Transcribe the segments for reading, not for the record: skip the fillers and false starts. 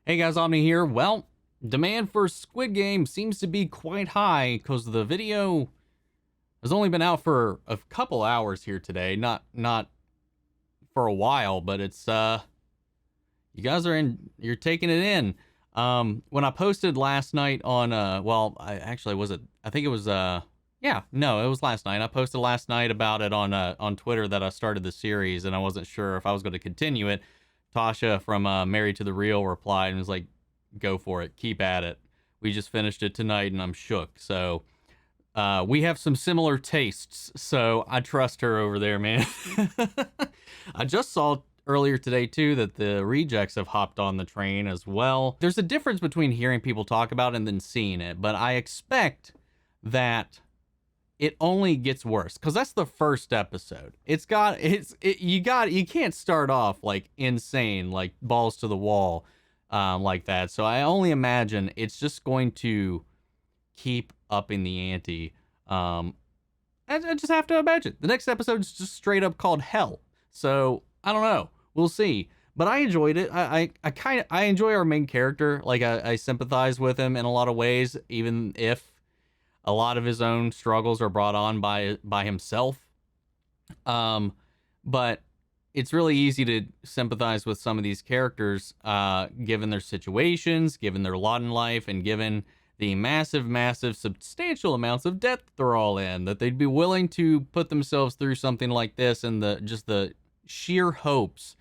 Hey guys, Omni here. Well, demand for Squid Game seems to be quite high because the video has only been out for a couple hours here today. Not for a while, but it's you guys are you're taking it in. When I posted last night on well, I actually was it I think it was yeah, no, it was last night. I posted last night about it on Twitter that I started the series and I wasn't sure if I was going to continue it. Tasha from Married to the Real replied and was like, go for it. Keep at it. We just finished it tonight and I'm shook. So we have some similar tastes. So I trust her over there, man. I just saw earlier today, too, that the rejects have hopped on the train as well. There's a difference between hearing people talk about it and then seeing it. But I expect that it only gets worse because that's the first episode. You can't start off like insane, like balls to the wall, like that. So I only imagine it's just going to keep upping the ante. I just have to imagine the next episode is just straight up called Hell. So I don't know. We'll see. But I enjoyed it. I enjoy our main character. Like I sympathize with him in a lot of ways, even if a lot of his own struggles are brought on by himself. But it's really easy to sympathize with some of these characters, given their situations, given their lot in life, and given the massive, substantial amounts of debt they're all in, that they'd be willing to put themselves through something like this, and the sheer hopes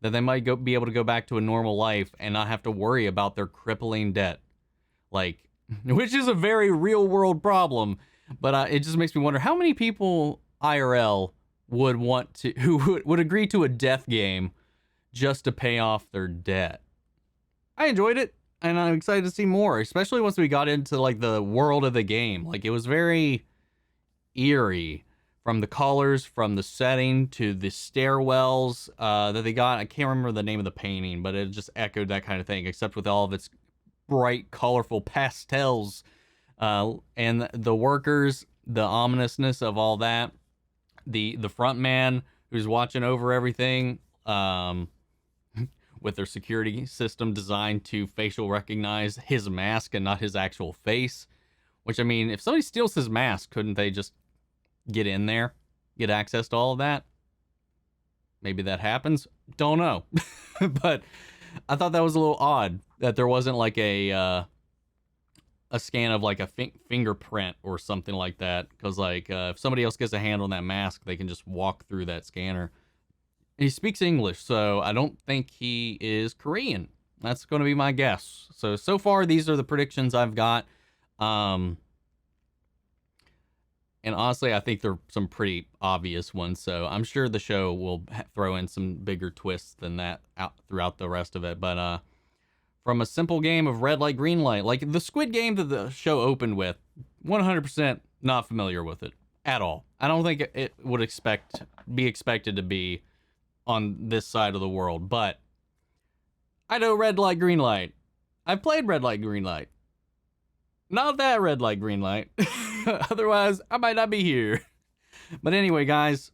that they might be able to go back to a normal life and not have to worry about their crippling debt. Like, which is a very real world problem, but it just makes me wonder how many people IRL who would agree to a death game just to pay off their debt. I enjoyed it, and I'm excited to see more, especially once we got into like the world of the game. Like it was very eerie, from the colors, from the setting to the stairwells that they got. I can't remember the name of the painting, but it just echoed that kind of thing, except with all of its bright, colorful pastels, and the workers, the ominousness of all that, the front man who's watching over everything, with their security system designed to facial recognize his mask and not his actual face. Which, I mean, if somebody steals his mask, couldn't they just get in there, get access to all of that? Maybe that happens. Don't know. But I thought that was a little odd that there wasn't like a scan of like a fingerprint or something like that. Because like if somebody else gets a hand on that mask, they can just walk through that scanner. And he speaks English, so I don't think he is Korean. That's going to be my guess. So far, these are the predictions I've got. And honestly, I think they're some pretty obvious ones. So I'm sure the show will throw in some bigger twists than that out throughout the rest of it. But from a simple game of red light, green light, like the Squid Game that the show opened with, 100% not familiar with it at all. I don't think it would be expected to be on this side of the world. But I know red light, green light. I've played red light, green light. Not that red light, green light. Otherwise, I might not be here. But anyway, guys,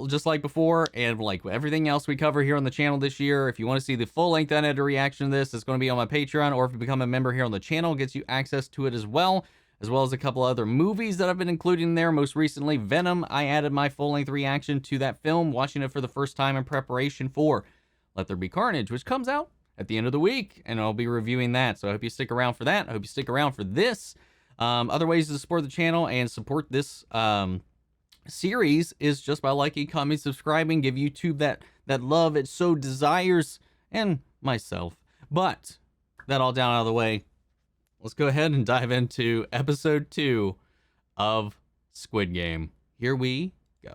just like before, and like everything else we cover here on the channel this year, if you want to see the full-length unedited reaction to this, it's going to be on my Patreon, or if you become a member here on the channel, it gets you access to it as well as a couple other movies that I've been including there. Most recently, Venom. I added my full-length reaction to that film, watching it for the first time in preparation for Let There Be Carnage, which comes out at the end of the week, and I'll be reviewing that. So I hope you stick around for that. I hope you stick around for this. Other ways to support the channel and support this series is just by liking, commenting, subscribing, give YouTube that love it so desires, and myself. But that all down out of the way, let's go ahead and dive into episode 2 of Squid Game. Here we go.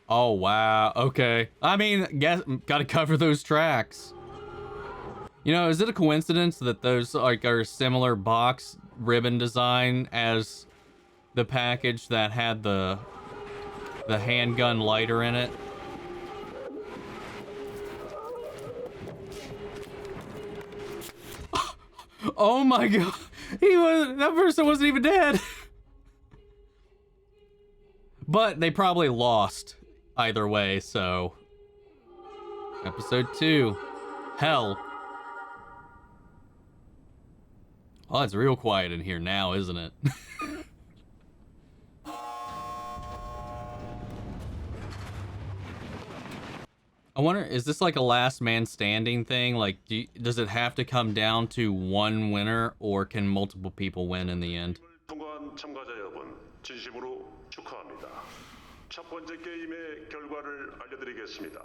Oh, wow. Okay. I mean, gotta cover those tracks. You know, is it a coincidence that those like are similar box ribbon design as the package that had the handgun lighter in it? Oh my god. That person wasn't even dead. But they probably lost either way, so Episode 2. Hell. Oh, it's real quiet in here now, isn't it? I wonder, is this like a last man standing thing? Like, does it have to come down to one winner, or can multiple people win in the end? 통과한 참가자 여러분, 진심으로 축하합니다. 첫 번째 게임의 결과를 알려드리겠습니다.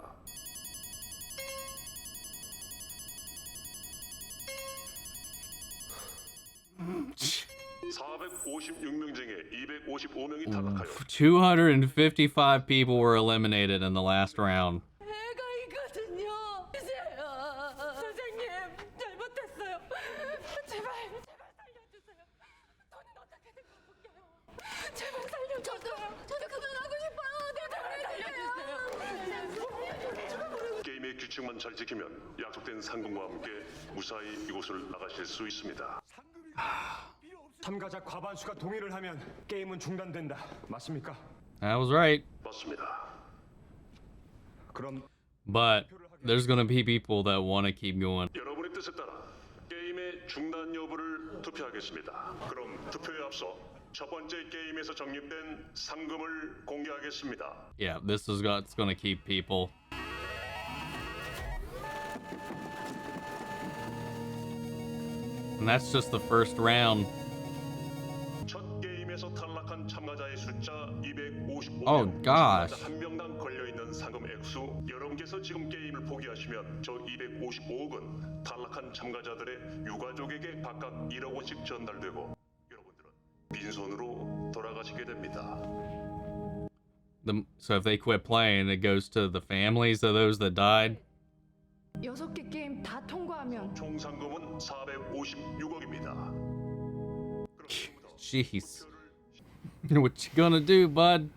456명 중에 255명이 탈락하여 255 people were eliminated in the last round. 애가 있거든요. 주세요. 선생님, 잘못했어요. 제발 살려주세요. 저는 어떻게든 갚을게요. 제발 살려주세요. 저도 그만하고 싶어요. 제발 살려주세요. 게임의 규칙만 잘 지키면 약속된 상금과 함께 무사히 이곳을 나가실 수 있습니다. 참가자 과반수가 동의를 하면 게임은 중단된다. 맞습니까? That was right. 맞습니다. 그럼 But there's gonna be people that want to keep going. 여러분의 뜻에 따라 게임의 중단 여부를 투표하겠습니다. 그럼 투표에 앞서 첫 번째 게임에서 적립된 상금을 공개하겠습니다. Yeah, this is what's gonna keep people. And that's just the first round. 첫 게임에서 탈락한 참가자의 숫자 255명. Oh gosh. 한 명당 걸려 있는 상금 액수. 여러분께서 지금 게임을 포기하시면 저 255억은 탈락한 참가자들의 유가족에게 각각 1억 원씩 전달되고 여러분들은 빈손으로 돌아가시게 됩니다. So if they quit playing, it goes to the families of those that died. 6개 게임 다 통과하면 총 상금은 456억입니다. Jeez. What you gonna do, bud?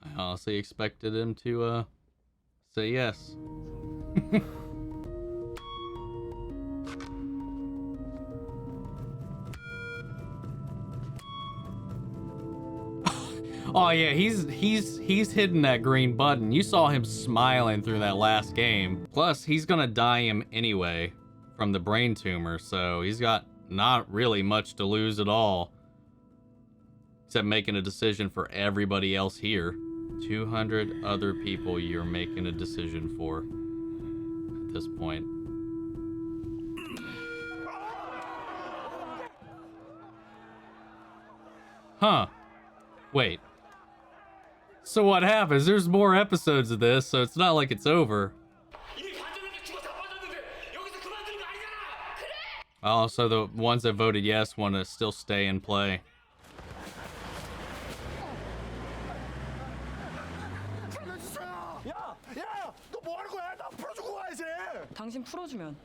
I honestly expected him to say yes. Oh yeah, he's hidden that green button. You saw him smiling through that last game. Plus, he's gonna die him anyway from the brain tumor, so he's got not really much to lose at all. Except making a decision for everybody else here. 200 other people you're making a decision for at this point. Huh. Wait. So what happens? There's more episodes of this, so it's not like it's over. Oh, so the ones that voted yes want to still stay and play. 야, 너 뭐 하는 거야? 나 풀어주고 가야지. 당신 풀어주면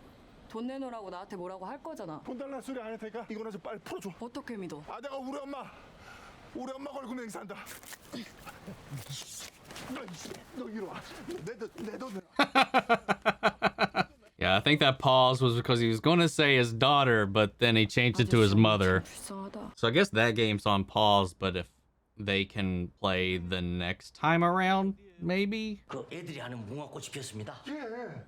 돈 내놓으라고 나한테 뭐라고 할 거잖아. 돈 달라는 소리 안 할 테니까 이거나 좀 빨리 풀어줘. 어떻게 믿어? 아, 내가 우리 엄마 걸고 맹세한다. 너 이리 와. 내 돈. Yeah, I think that pause was because he was going to say his daughter, but then he changed it to his mother. 불쌍하다. So I guess that game's on pause, but if they can play the next time around, maybe? 그 애들이 하는 무궁화꽃이 피었습니다. 예.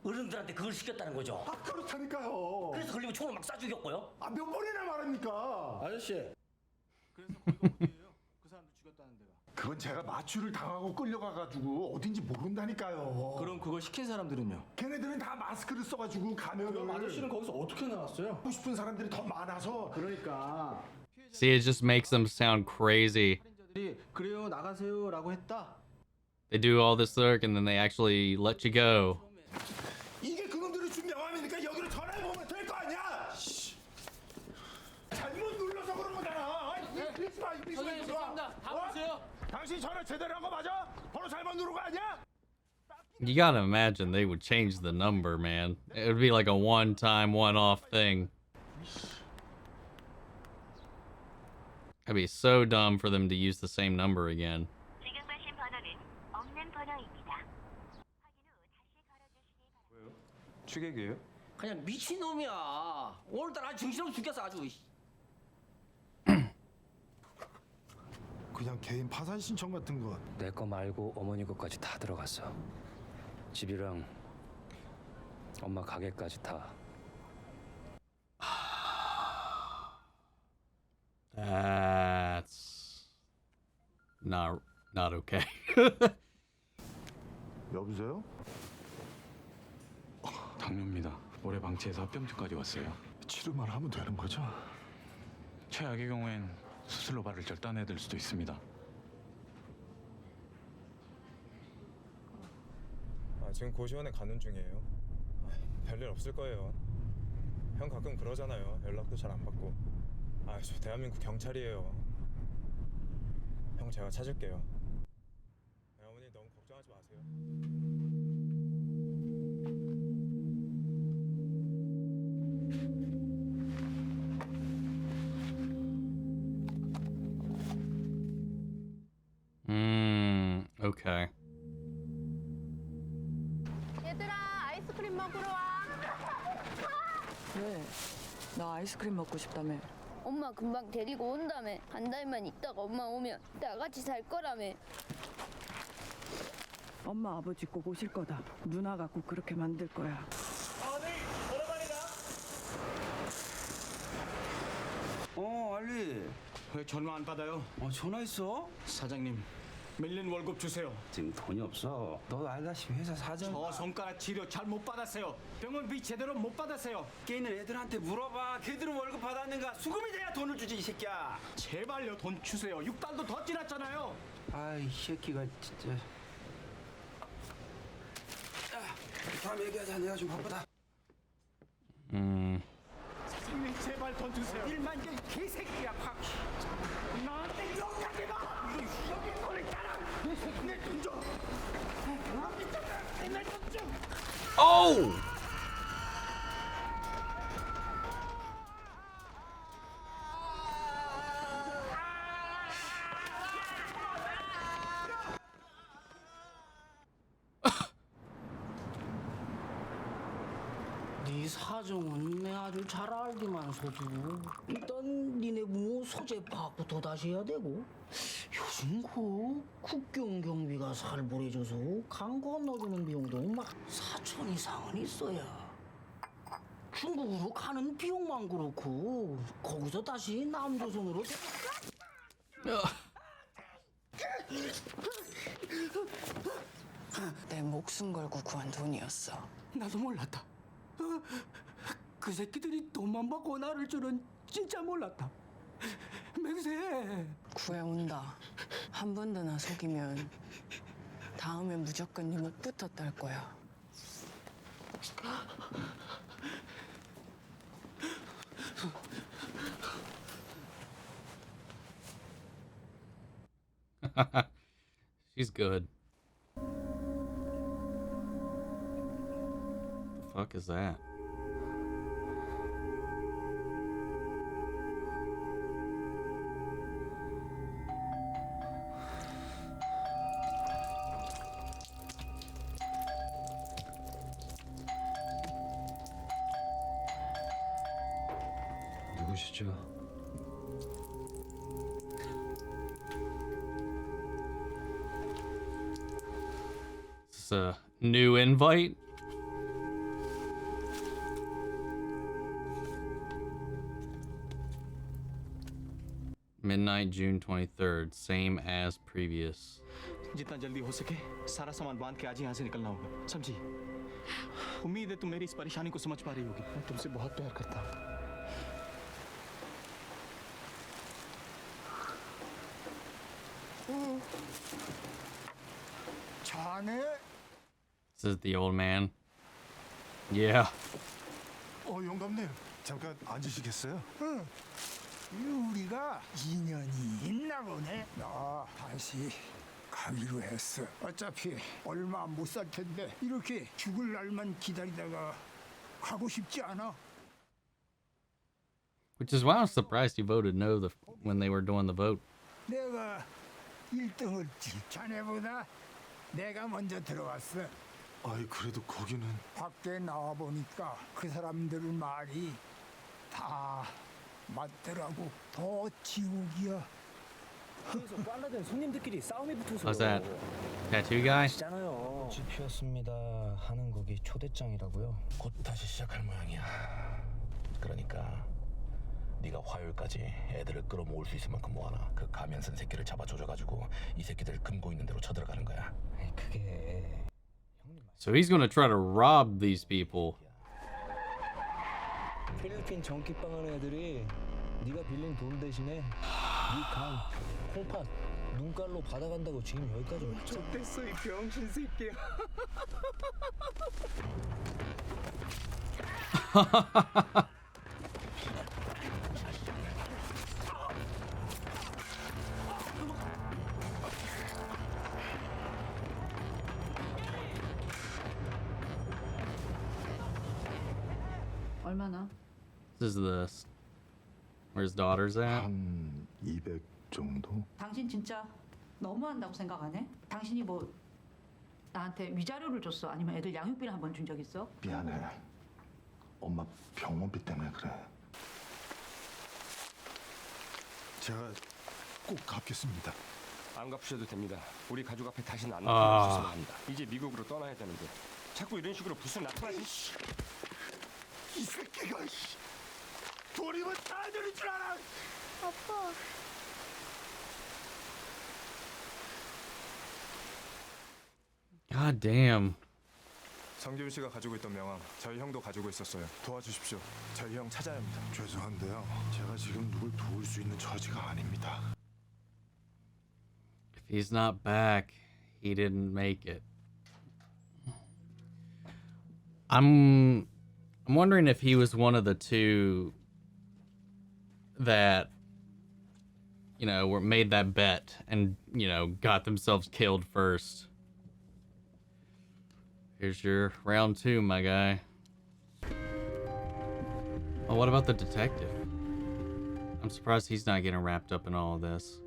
어른들한테 그걸 시켰다는 거죠. 아, 그렇다니까요. 그래서 걸리면 총을 막 쏴 죽였고요. 아, 몇 번이나 말합니까? 아저씨. 그래서 거기가 어디예요? 그 사람들 죽였다는 데가. 그건 제가 마취를 당하고 끌려가가지고 어딘지 모른다니까요. 그럼 그걸 시킨 사람들은요? 걔네들은 다 마스크를 써가지고 가면을. 그럼 아저씨는 거기서 어떻게 나왔어요? 하고 싶은 사람들이 더 많아서. 그러니까 See, it just makes them sound crazy. 살인자들이 그래요 나가세요라고 했다. They do all this work and then they actually let you go. 이게 그놈들이 준 명함이니까 여기로 전화해보면 될 거 아니야? 잘못 눌러서 그런 거잖아. 선생님 죄송합니다. 다 오세요. 당신 전화 제대로 한 거 맞아? 번호 잘못 누른 거 아니야? You gotta imagine they would change the number, man. It would be like a one-time, one-off thing. It'd be so dumb for them to use the same number again. 지금 가신 번호는 없는 번호입니다. 확인 후 다시 걸어주시기 바랍니다. 취객이에요? 그냥 미친놈이야. 오늘따라 아주 정신없이 죽겠어 아주. 그냥 개인 파산 신청 같은 거. 내 거 말고 어머니 것까지 다 들어갔어. 집이랑 엄마 가게까지 다. That's not okay. 여보세요? 당뇨입니다. 올해 방치해서 합병증까지 왔어요. 치료만 하면 되는 거죠? 최악의 경우엔 수술로 발을 절단해야 될 수도 있습니다. 지금 고시원에 가는 중이에요. 별일 없을 거예요. 형 가끔 그러잖아요. 연락도 잘 안 받고. 저 대한민국 경찰이에요. 형 제가 찾을게요. 어머니 너무 걱정하지 마세요. Okay. 얘들아 아이스크림 먹으러 와. 왜? 나 아이스크림 먹고 싶다며. 엄마 금방 데리고 온다며. 한 달만 있다가 엄마 오면 나같이 살 거라며. 엄마 아버지 꼭 오실 거다. 누나가 꼭 그렇게 만들 거야. 알리. 왜 전화 안 받아요? 전화했어? 사장님, 밀린 월급 주세요. 지금 돈이 없어. 너 알다시피 회사 사정. 저 손가락 치료 잘 못 받았어요. 병원비 제대로 못 받았어요. 걔는 애들한테 물어봐. 걔들은 월급 받았는가? 수금이 돼야 돈을 주지 이 새끼야. 제발요, 돈 주세요. 6달도 더 지났잖아요. 아이 새끼가 진짜. 다음 얘기하자. 내가 좀 바쁘다. 사장님 제발 돈 주세요. 일만 개 개새끼야 확. 나한테 욕하지 마. 여기 돈을 따라. 내 돈 줘. 내돈 줘. Oh! 네 사정은 내 아주 잘 알기만서도 일단 니네 부모 소재 파악부터 다시 해야 되고 요즘 그 국경 경비가 살벌해져서 강 건너주는 비용도 막 4천 이상은 있어야 중국으로 가는 비용만 그렇고 거기서 다시 남조선으로 내 목숨 걸고 구한 돈이었어. 나도 몰랐다. 그 새끼들이 돈만 받고 나를 줄은 진짜 몰랐다. 맹세. 구해온다. 한 번 더 나 속이면 다음엔 무조건 네 목부터 딸 거야. She's good. The fuck is that? 누구시죠? Is this a new invite? Midnight, June 23rd, same as previous. जितना जल्दी हो सके सारा सामान बांध के आज ही यहाँ से निकलना होगा, समझी? उम्मीद है तुम मेरी इस परेशानी को समझ पा रही होगी। मैं तुमसे बहुत प्यार करता हूँ। 자네? This is the old man. Yeah. 영감님 잠깐 앉으시겠어요? 우리가 인연이 있나 보네. 나 다시 가기로 했어. 어차피 얼마 못 살 텐데 이렇게 죽을 날만 기다리다가 가고 싶지 않아. Which is why I was surprised you voted no when they were doing the vote. 내가 1등을 자네보다 내가 먼저 들어왔어. 그래도 거기는 밖에 나와 보니까 그 사람들 말이 다 맞더라고. 더 지옥이야. How's that? Tattoo guy? 꽃이 피었습니다 하는 곡이 초대장이라고요. 곧 다시 시작할 모양이야. 그러니까 네가 화요일까지 애들을 끌어모을 수 있을 만큼 모아놔. 그 가면 쓴 새끼를 잡아 조져가지고 이 새끼들 금고 있는 대로 쳐들어가는 거야. 그게 So he's gonna try to rob these people. 필리핀 전기빵 하는 애들이 네가 빌린 돈 대신에 네강 콩팥 눈깔로 받아간다고 지금 여기까지 왔죠. 좋댔어 이 병신 새끼야. 얼마나? This is where his daughter's at. 한 200 정도? 당신 진짜 너무한다고 생각 안 해? 당신이 뭐 나한테 위자료를 줬어? 아니면 애들 양육비를 한 번 준 적 있어? 미안해. 엄마 병원비 때문에 그래. 제가 꼭 갚겠습니다. 안 갚으셔도 됩니다. 우리 가족 앞에 다시는 안 아. 나타나셨으면 합니다. 이제 미국으로 떠나야 되는데 자꾸 이런 식으로 부스 나타나시. 이 새끼가 돈이면 다 되는 줄 알아. 아빠. God damn. 성균 씨가 가지고 있던 명함 저희 형도 가지고 있었어요. 도와주십시오. 저희 형 찾아야 합니다. 죄송한데요. 제가 지금 누굴 도울 수 있는 처지가 아닙니다. If he's not back, he didn't make it. I'm wondering if he was one of the two that, you know, were made that bet and, you know, got themselves killed first. Here's your round 2, my guy. Oh, what about the detective? I'm surprised he's not getting wrapped up in all of this.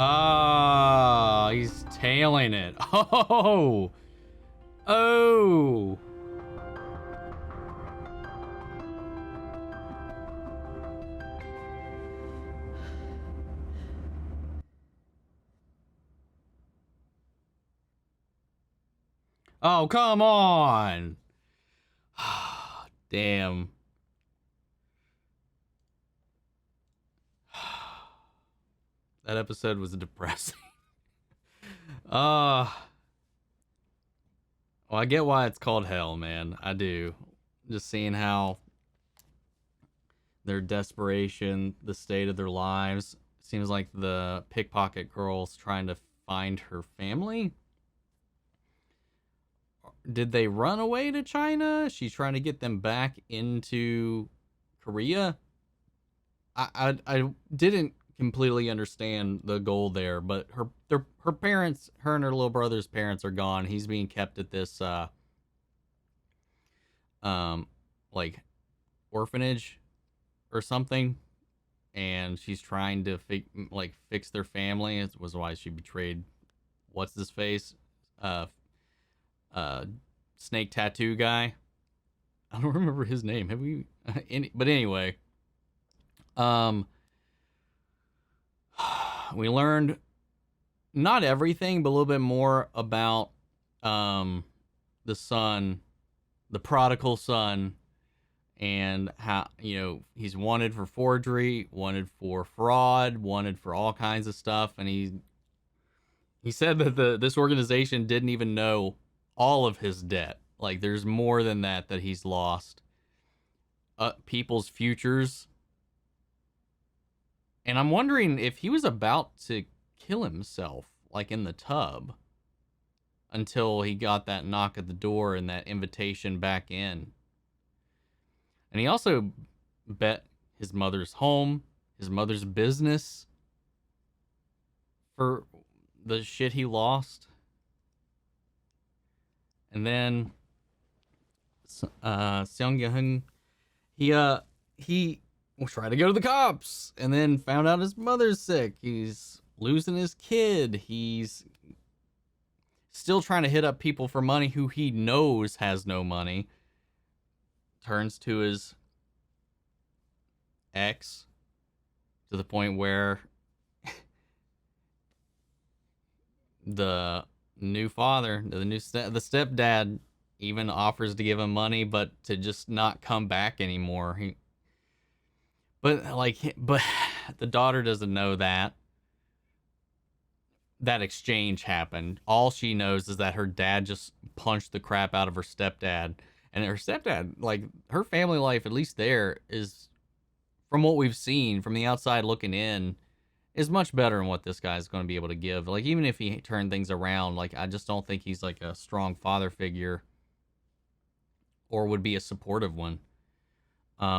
Ah, he's tailing it. Oh, oh. Oh, come on. Damn. That episode was depressing. Well, I get why it's called hell, man. I do. Just seeing how their desperation, the state of their lives. Seems like the pickpocket girl's trying to find her family. Did they run away to China? She's trying to get them back into Korea. I didn't completely understand the goal there, but her parents, her and her little brother's parents are gone. He's being kept at this like orphanage or something, and she's trying to fix their family. It was why she betrayed what's his face, snake tattoo guy. I don't remember his name. Have we? But anyway, we learned not everything, but a little bit more about the son, the prodigal son, and how, you know, he's wanted for forgery, wanted for fraud, wanted for all kinds of stuff, and he said that this organization didn't even know all of his debt. Like, there's more than that he's lost. People's futures. And I'm wondering if he was about to kill himself, like in the tub, until he got that knock at the door and that invitation back in. And he also bet his mother's home, his mother's business, for the shit he lost. And then Seong Gi-hun, he tried to go to the cops and then found out his mother's sick. He's losing his kid. He's still trying to hit up people for money who he knows has no money. Turns to his ex to the point where the new father, the stepdad even offers to give him money, but to just not come back anymore. But the daughter doesn't know that exchange happened. All she knows is that her dad just punched the crap out of her stepdad. And her stepdad, like, her family life, at least there, is, from what we've seen from the outside looking in, is much better than what this guy's going to be able to give. Like, even if he turned things around, like, I just don't think he's like a strong father figure or would be a supportive one.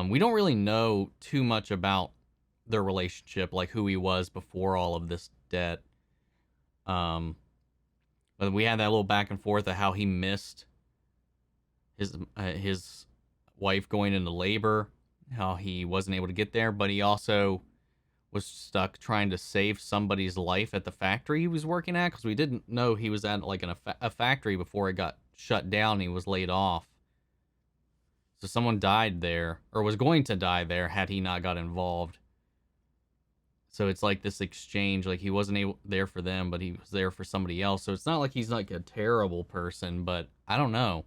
We don't really know too much about their relationship, like who he was before all of this debt. But we had that little back and forth of how he missed his wife going into labor, how he wasn't able to get there, but he also was stuck trying to save somebody's life at the factory he was working at, because we didn't know he was at like a factory before it got shut down. He was laid off. So someone died there, or was going to die there had he not got involved. So it's like this exchange, like he wasn't there for them, but he was there for somebody else. So it's not like he's like a terrible person, but I don't know.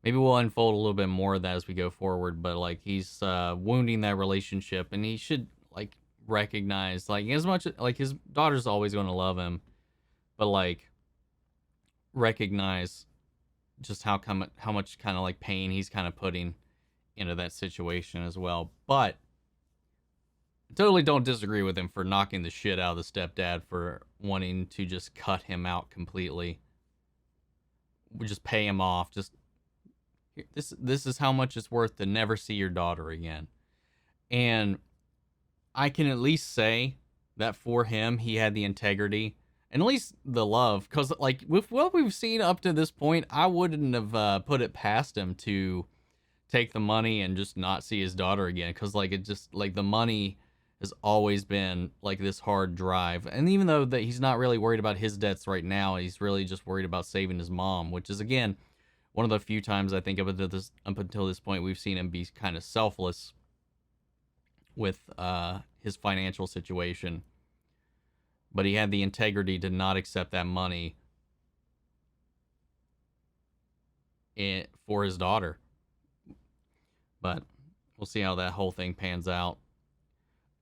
Maybe we'll unfold a little bit more of that as we go forward, but like he's wounding that relationship, and he should like recognize, like, as much like his daughter's always going to love him, but like recognize just how much kind of like pain he's kind of putting into that situation as well. But I totally don't disagree with him for knocking the shit out of the stepdad for wanting to just cut him out completely. We just pay him off. Just this is how much it's worth to never see your daughter again. And I can at least say that for him, he had the integrity and at least the love, because like with what we've seen up to this point, I wouldn't have put it past him to take the money and just not see his daughter again, because like it just like the money has always been like this hard drive. And even though that he's not really worried about his debts right now, he's really just worried about saving his mom, which is again one of the few times I think up until this point we've seen him be kind of selfless with his financial situation. But he had the integrity to not accept that money for his daughter. But we'll see how that whole thing pans out.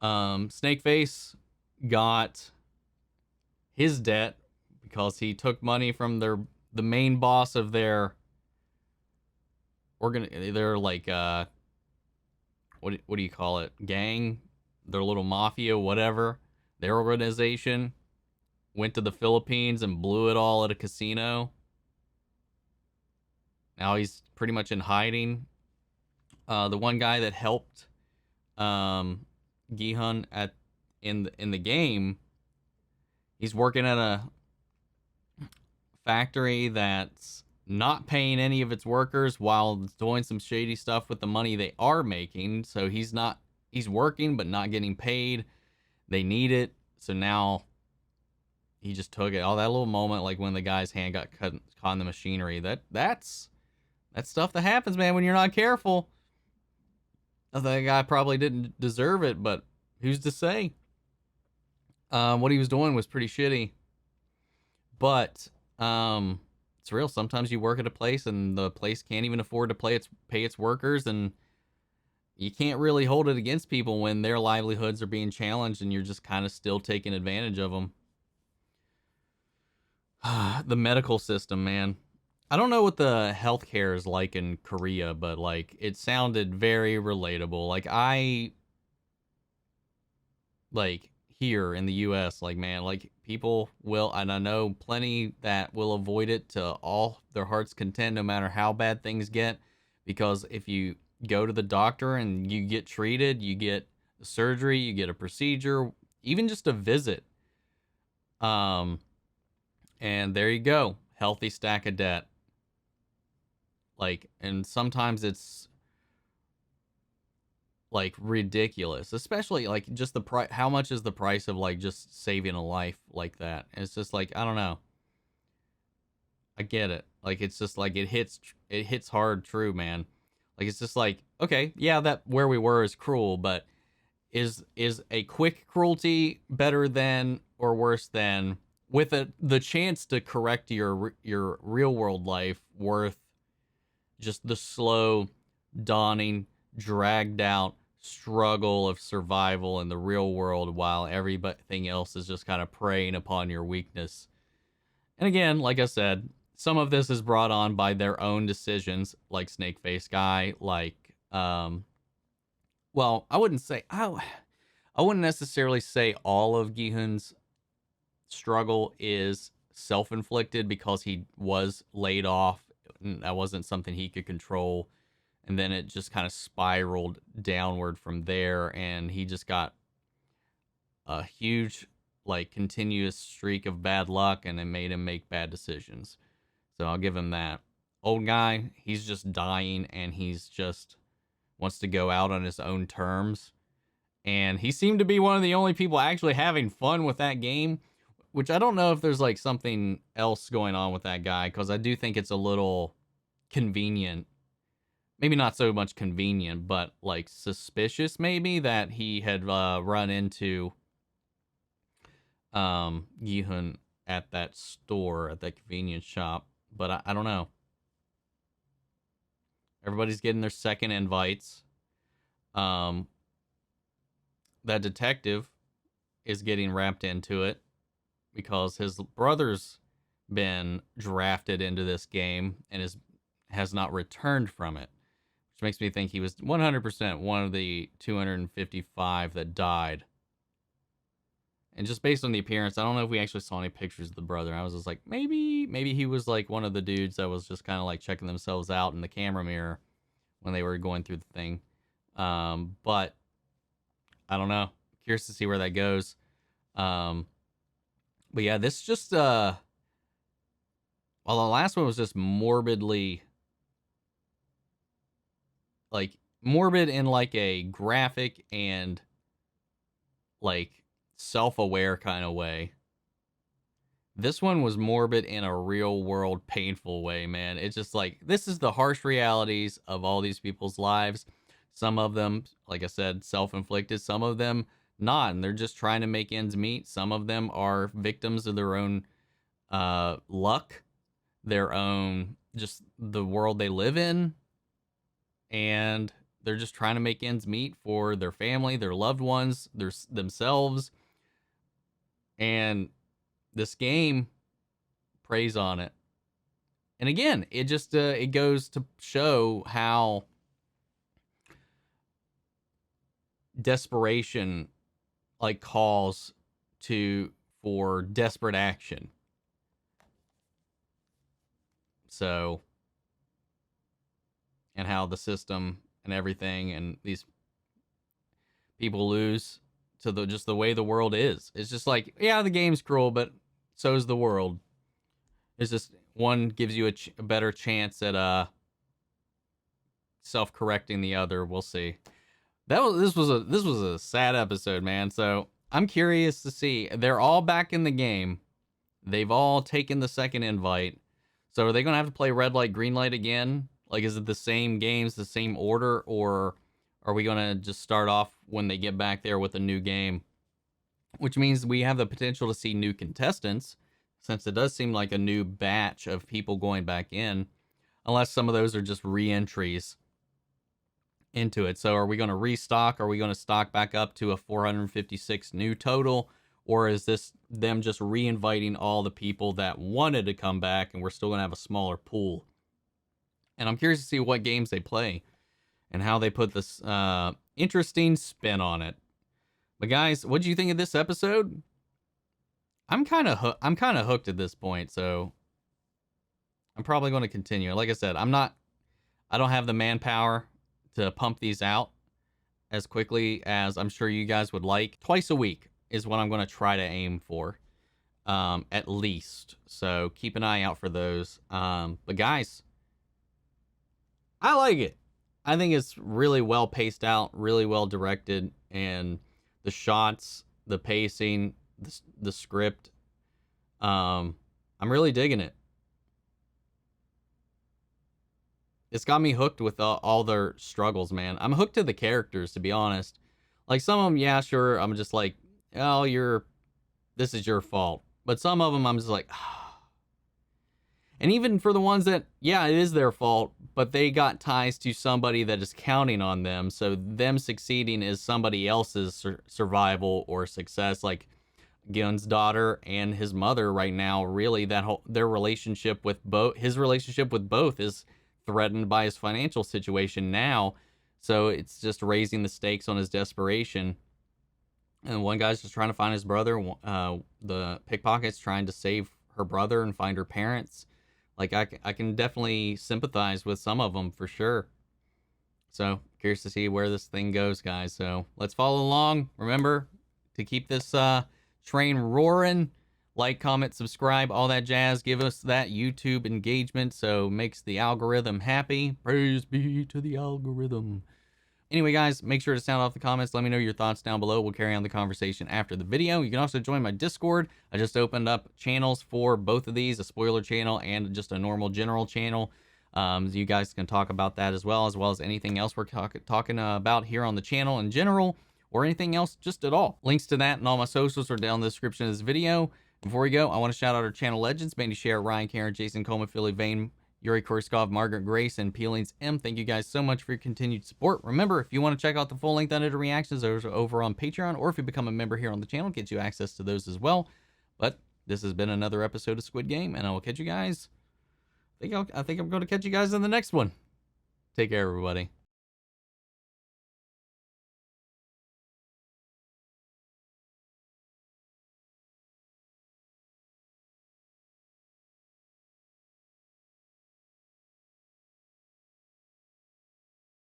Snakeface got his debt because he took money from the main boss of their like what do you call it? Gang, their little mafia, whatever. Their organization went to the Philippines and blew it all at a casino. Now he's pretty much in hiding. The one guy that helped gi-hun in the game, he's working at a factory that's not paying any of its workers while doing some shady stuff with the money they are making. So he's working but not getting paid. They need it. So now he just took it. Oh, that little moment, like when the guy's hand got caught in the machinery. That's stuff that happens, man, when you're not careful. That guy probably didn't deserve it, but who's to say? What he was doing was pretty shitty. But it's real. Sometimes you work at a place and the place can't even afford to pay its workers, and you can't really hold it against people when their livelihoods are being challenged and you're just kind of still taking advantage of them. The medical system, man. I don't know what the healthcare is like in Korea, but like it sounded very relatable. Like here in the US, like, man, like people will, and I know plenty that will avoid it to all their heart's content no matter how bad things get, because if you go to the doctor and you get treated, you get surgery, you get a procedure, even just a visit. And there you go. Healthy stack of debt. Like, and sometimes it's like ridiculous, especially like just the price. How much is the price of like just saving a life like that? It's just like, I don't know. I get it. Like, it's just like it hits hard true, man. Like, it's just like, okay, yeah, that where we were is cruel, but is a quick cruelty better than or worse than with the chance to correct your real world life worth just the slow dawning, dragged out struggle of survival in the real world while everything else is just kind of preying upon your weakness? And again, like I said, some of this is brought on by their own decisions, like Snake Face Guy, like, well, I wouldn't necessarily say all of gi-hun's struggle is self-inflicted because he was laid off. That wasn't something he could control. And then it just kind of spiraled downward from there. And he just got a huge, like, continuous streak of bad luck, and it made him make bad decisions. So I'll give him that. Old guy, he's just dying, and he's just wants to go out on his own terms. And he seemed to be one of the only people actually having fun with that game, which I don't know if there's like something else going on with that guy, because I do think it's a little convenient. Maybe not so much convenient, but like suspicious maybe that he had run into gi-hun at that store, at that convenience shop. But I don't know. Everybody's getting their second invites. That detective is getting wrapped into it because his brother's been drafted into this game and has not returned from it, which makes me think he was 100% one of the 255 that died. And just based on the appearance, I don't know if we actually saw any pictures of the brother. I was just like, maybe he was like one of the dudes that was just kind of like checking themselves out in the camera mirror when they were going through the thing. But I don't know. Curious to see where that goes. But yeah, this just while the last one was just morbidly like morbid in like a graphic and like self-aware kind of way. This one was morbid in a real world painful way, man. It's just like, this is the harsh realities of all these people's lives. Some of them, like I said, self-inflicted, some of them not, and they're just trying to make ends meet. Some of them are victims of their own luck, their own, just the world they live in, and they're just trying to make ends meet for their family, their loved ones, themselves. And this game preys on it. And again, it just it goes to show how desperation like calls for desperate action. So, and how the system and everything and these people lose to just the way the world is. It's just like, yeah, the game's cruel, but so is the world. It's just one gives you a better chance at self-correcting the other. We'll see. This was a sad episode, man. So I'm curious to see. They're all back in the game. They've all taken the second invite. So are they gonna have to play red light, green light again? Like, is it the same games, the same order, or are we gonna just start off when they get back there with a new game? Which means we have the potential to see new contestants, since it does seem like a new batch of people going back in, unless some of those are just re-entries into it. So are we going to restock? Are we going to stock back up to a 456 new total? Or is this them just re-inviting all the people that wanted to come back, and we're still going to have a smaller pool? And I'm curious to see what games they play and how they put this interesting spin on it. But guys, what do you think of this episode? I'm kind of hooked at this point, so I'm probably going to continue. Like I said, I don't have the manpower to pump these out as quickly as I'm sure you guys would like. Twice a week is what I'm going to try to aim for, at least. So keep an eye out for those. But guys, I like it. I think it's really well paced out, really well directed, and the shots, the pacing, the script. I'm really digging it. It's got me hooked with all their struggles, man. I'm hooked to the characters, to be honest. Like, some of them, yeah, sure, I'm just like, oh, this is your fault. But some of them, I'm just like, ah. And even for the ones that, yeah, it is their fault, but they got ties to somebody that is counting on them. So them succeeding is somebody else's survival or success. Like Gi-hun's daughter and his mother right now, really, their relationship with both, his relationship with both is threatened by his financial situation now. So it's just raising the stakes on his desperation. And one guy's just trying to find his brother. The pickpocket's trying to save her brother and find her parents. Like, I can definitely sympathize with some of them for sure. So curious to see where this thing goes, guys. So let's follow along. Remember to keep this train roaring. Like, comment, subscribe, all that jazz. Give us that YouTube engagement so makes the algorithm happy. Praise be to the algorithm. Anyway, guys, make sure to sound off the comments. Let me know your thoughts down below. We'll carry on the conversation after the video. You can also join my Discord. I just opened up channels for both of these, a spoiler channel and just a normal general channel. You guys can talk about that as well as anything else we're talking about here on the channel in general, or anything else just at all. Links to that and all my socials are down in the description of this video. Before we go, I want to shout out our channel legends, Mandy Share, Ryan, Karen, Jason Coleman, Philly Vane, Yuri Korskov, Margaret Grace, and Peelings M. Thank you guys so much for your continued support. Remember, if you want to check out the full-length unedited reactions, those are over on Patreon, or if you become a member here on the channel, gets you access to those as well. But this has been another episode of Squid Game, and I will catch you guys. I think I'm going to catch you guys in the next one. Take care, everybody.